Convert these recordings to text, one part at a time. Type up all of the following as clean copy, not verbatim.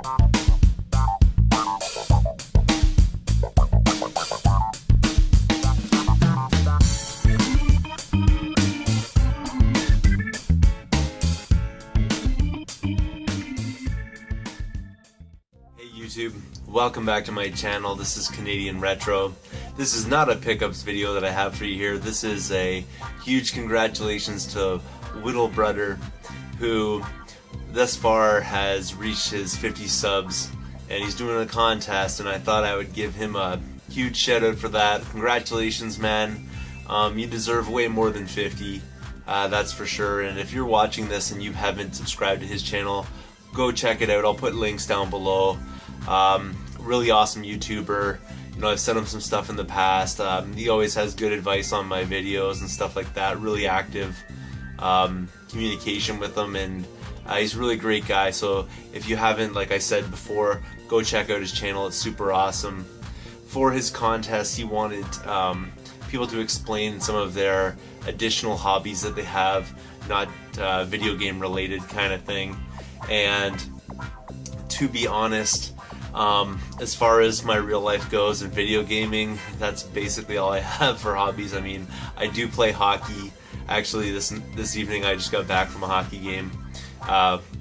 YouTube, welcome back to my channel. This is Canadian Retro. This is not a pickups video that I have for you here. This is a huge congratulations to Widdle Brudder, who thus far has reached his 50 subs, and he's doing a contest, and I thought I would give him a huge shout out for that. Congratulations, man. You deserve way more than 50, that's for sure. And if you're watching this and you haven't subscribed to his channel, go check it out. I'll put links down below. Really awesome YouTuber. You know, I've sent him some stuff in the past. He always has good advice on my videos and stuff like that. Really active communication with him, and he's a really great guy. So if you haven't, like I said before, go check out his channel. It's super awesome. For his contest, he wanted people to explain some of their additional hobbies that they have, not video game related kind of thing. And to be honest, as far as my real life goes in video gaming, that's basically all I have for hobbies. I mean, I do play hockey. Actually, this evening I just got back from a hockey game,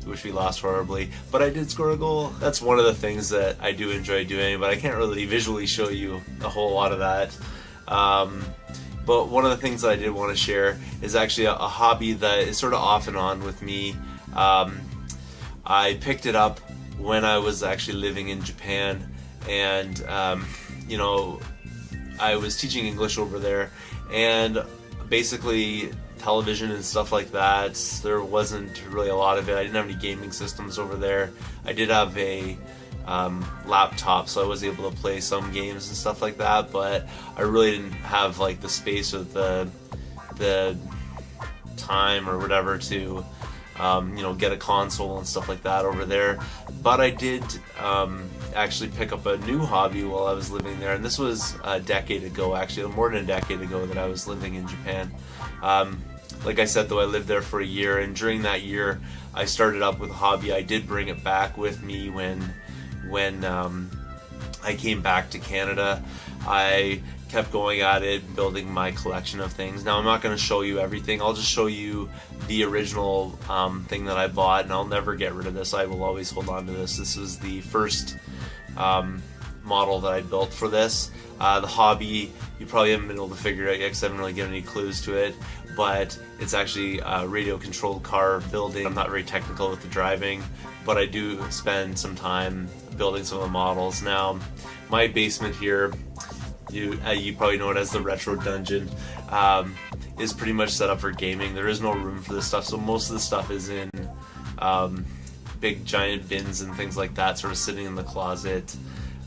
which we lost horribly, but I did score a goal. That's one of the things that I do enjoy doing, but I can't really visually show you a whole lot of that. But one of the things that I did want to share is actually a hobby that is sort of off and on with me. I picked it up when I was actually living in Japan, and you know, I was teaching English over there, and basically television and stuff like that, there wasn't really a lot of it. I didn't have any gaming systems over there. I did have a laptop, so I was able to play some games and stuff like that, but I really didn't have like the space or the time or whatever to you know, get a console and stuff like that over there. But I did actually pick up a new hobby while I was living there, and this was a decade ago, actually more than a decade ago that I was living in Japan. Like I said, though, I lived there for a year, and during that year I started up with a hobby. I did bring it back with me when I came back to Canada. I kept going at it, building my collection of things. Now, I'm not going to show you everything. I'll just show you the original thing that I bought, and I'll never get rid of this. I will always hold on to this. This is the first model that I built for this. The hobby, you probably haven't been able to figure it out yet because I haven't really given any clues to it, but it's actually a radio-controlled car building. I'm not very technical with the driving, but I do spend some time building some of the models. Now, my basement here, you probably know it as the Retro Dungeon, is pretty much set up for gaming. There is no room for this stuff, so most of the stuff is in big giant bins and things like that, sort of sitting in the closet.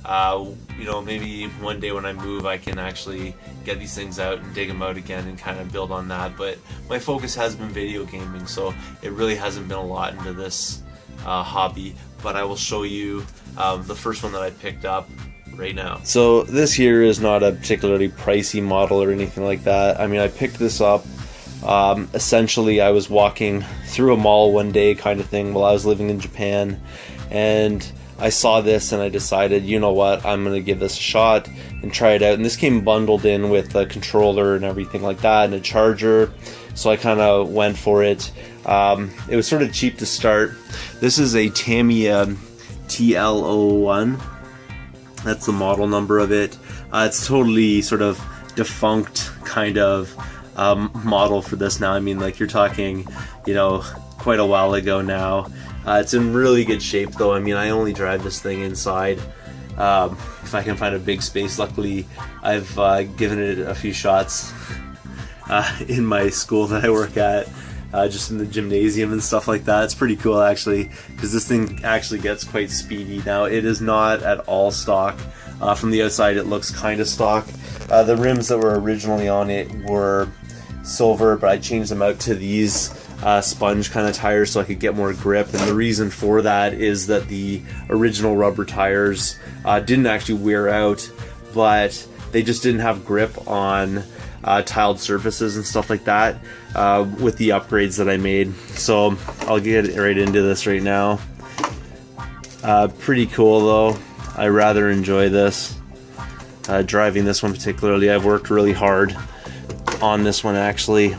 You know, maybe one day when I move I can actually get these things out and dig them out again and kind of build on that, but my focus has been video gaming, so it really hasn't been a lot into this hobby. But I will show you the first one that I picked up right now. So this here is not a particularly pricey model or anything like that. I mean, I picked this up essentially I was walking through a mall one day kind of thing while I was living in Japan, and I saw this and I decided, you know what, I'm gonna give this a shot and try it out. And this came bundled in with a controller and everything like that and a charger, so I kind of went for it. It was sort of cheap to start. This is a Tamiya TL01. That's the model number of it. It's totally sort of defunct kind of model for this now. I mean, like, you're talking, you know, quite a while ago now. It's in really good shape though. I mean, I only drive this thing inside if I can find a big space. Luckily, I've given it a few shots in my school that I work at, just in the gymnasium and stuff like that. It's pretty cool actually, because this thing actually gets quite speedy. Now, it is not at all stock. From the outside it looks kind of stock. The rims that were originally on it were silver, but I changed them out to these sponge kind of tires so I could get more grip. And the reason for that is that the original rubber tires didn't actually wear out, but they just didn't have grip on tiled surfaces and stuff like that with the upgrades that I made. So I'll get right into this right now. Pretty cool though. I rather enjoy this. Driving this one particularly, I've worked really hard on this one actually.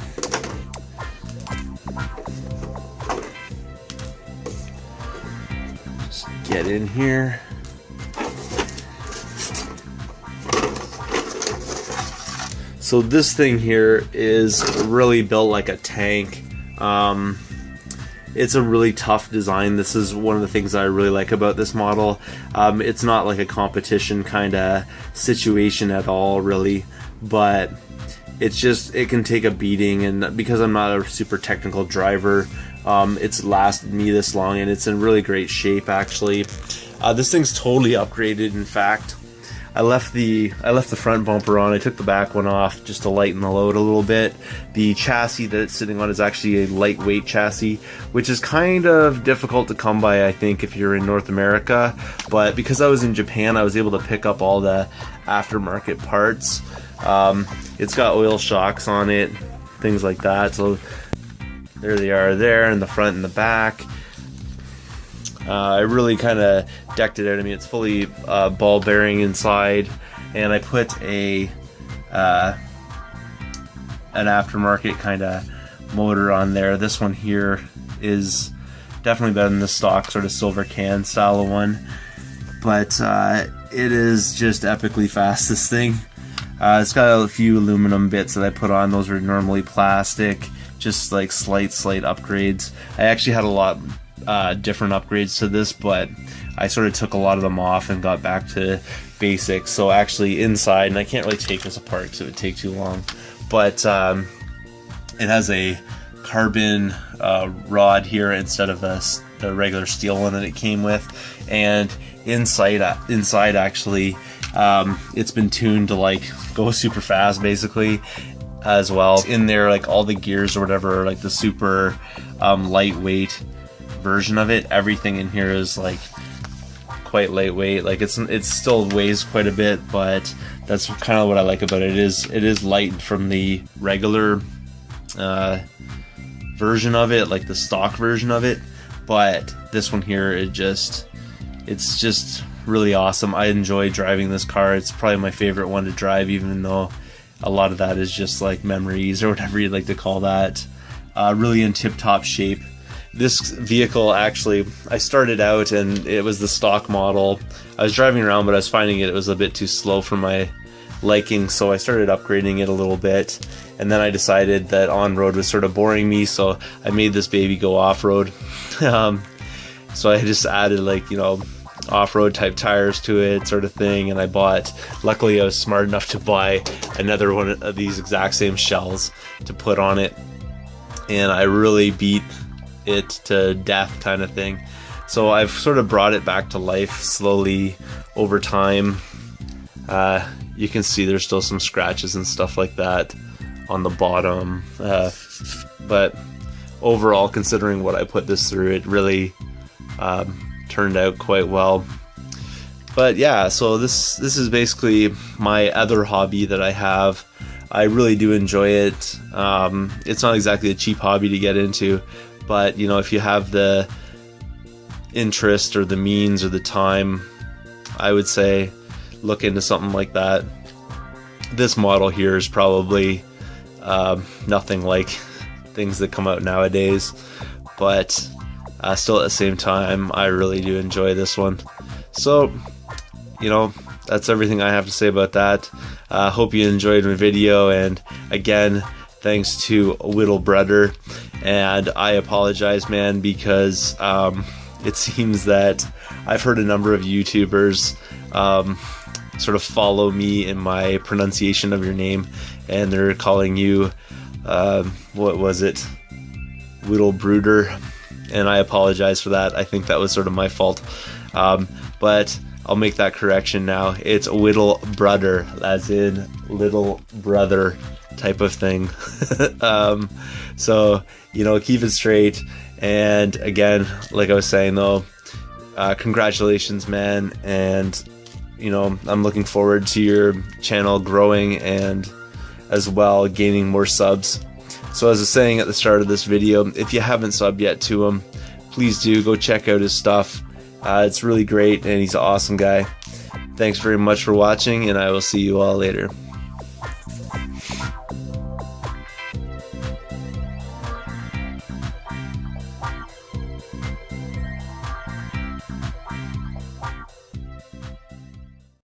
Just get in here. So this thing here is really built like a tank. It's a really tough design. This is one of the things that I really like about this model. It's not like a competition kind of situation at all, really, but it's just, it can take a beating, and because I'm not a super technical driver, it's lasted me this long, and it's in really great shape actually. This thing's totally upgraded. In fact, I left the front bumper on. I took the back one off just to lighten the load a little bit. The chassis that it's sitting on is actually a lightweight chassis, which is kind of difficult to come by, I think, if you're in North America. But because I was in Japan, I was able to pick up all the aftermarket parts. It's got oil shocks on it, things like that. So there they are there in the front and the back. I really kind of decked it out. I mean, it's fully ball bearing inside, and I put an aftermarket kind of motor on there. This one here is definitely better than the stock sort of silver can style of one, but it is just epically fast, this thing. It's got a few aluminum bits that I put on. Those are normally plastic, just like slight upgrades. I actually had a lot different upgrades to this, but I sort of took a lot of them off and got back to basics. So actually inside, and I can't really take this apart because it would take too long, but it has a carbon rod here instead of the regular steel one that it came with, and inside actually it's been tuned to like go super fast basically as well. In there, like all the gears or whatever are like the super lightweight version of it. Everything in here is like quite lightweight. Like it still weighs quite a bit, but that's kind of what I like about it. It is light from the regular version of it, like the stock version of it, but this one here, it's just really awesome. I enjoy driving this car. It's probably my favorite one to drive, even though a lot of that is just like memories or whatever you'd like to call that. Really in tip-top shape. This vehicle, actually, I started out and it was the stock model. I was driving around, but I was finding it was a bit too slow for my liking, so I started upgrading it a little bit, and then I decided that on-road was sort of boring me, so I made this baby go off-road. So I just added, like, you know, off-road type tires to it, sort of thing, and luckily I was smart enough to buy another one of these exact same shells to put on it, and I really beat it to death kind of thing. So I've sort of brought it back to life slowly over time. You can see there's still some scratches and stuff like that on the bottom, but overall, considering what I put this through, it really turned out quite well. But yeah, so this is basically my other hobby that I have. I really do enjoy it. It's not exactly a cheap hobby to get into, but you know, if you have the interest or the means or the time, I would say look into something like that. This model here is probably nothing like things that come out nowadays, but still at the same time, I really do enjoy this one. So, you know, that's everything I have to say about that. Hope you enjoyed my video, and again, thanks to Widdle Brudder. And I apologize, man, because it seems that I've heard a number of YouTubers sort of follow me in my pronunciation of your name, and they're calling you, what was it, Widdle Brudder, and I apologize for that. I think that was sort of my fault, but I'll make that correction now. It's Widdle Brudder, as in little brother type of thing. So, you know, keep it straight. And again, like I was saying though, congratulations, man. And, you know, I'm looking forward to your channel growing and as well gaining more subs. So as I was saying at the start of this video, if you haven't subbed yet to him, please do go check out his stuff. It's really great, and he's an awesome guy. Thanks very much for watching, and I will see you all later.